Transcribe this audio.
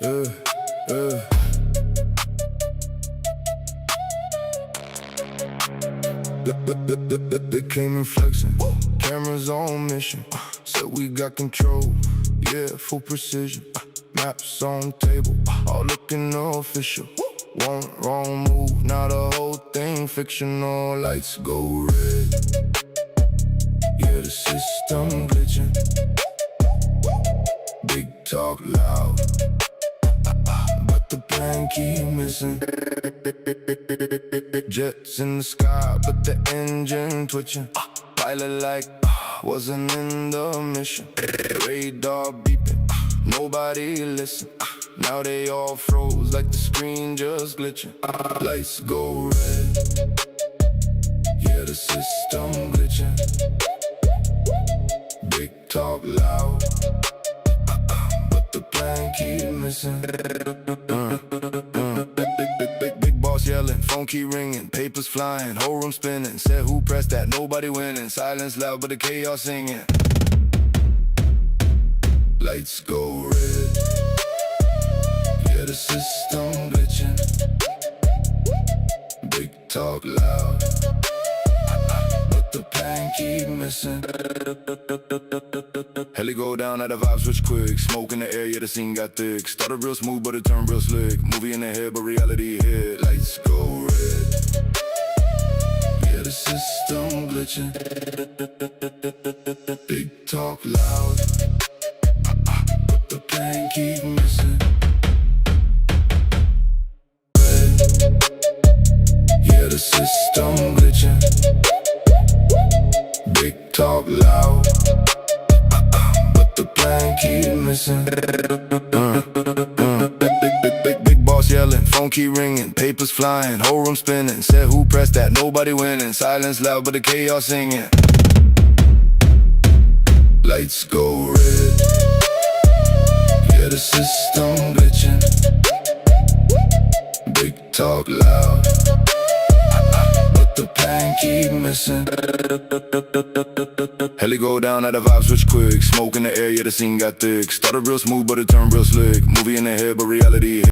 yeah, yeah. They came in flexing, cameras on mission. Said we got control, yeah, full precision. Maps on table, all looking official. One wrong move, now the whole thing fictional. Lights go red, yeah, the system glitching. Big talk loud, but the plan keep missing. Jets in the sky, but the engine twitching. Pilot like, wasn't in the mission. Radar beeping, nobody listen. Now they all froze like the screen just glitching. Lights go red, yeah, the system glitching. Big talk loud, but the plan keep missing. Big boss yelling, phone keep ringing, papers flying, whole room spinning. Said who pressed that, nobody winning. Silence loud, but the chaos singing. Lights go red, yeah, the system glitching. Big talk loud, but the plan keep missing. Heli go down, now the vibe switch quick. Smoke in the air, yeah, the scene got thick. Started real smooth, but it turned real slick. Movie in the head, but reality hit. Lights go red, yeah, the system glitching. Big talk loud, but the plan keep missing. Yeah, the system glitching. Big talk loud, but the plan keep missing. Big boss yelling, phone keep ringing, papers flying, whole room spinning. Said who pressed that, nobody winning. Silence loud, but the chaos singing. Lights go red, yeah, the system glitching. Big talk loud, but the plan keep missing. Heli go down, now the vibe switch quick. Smoke in the air, yeah, the scene got thick. Started real smooth, but it turned real slick. Movie in the head, but reality hit.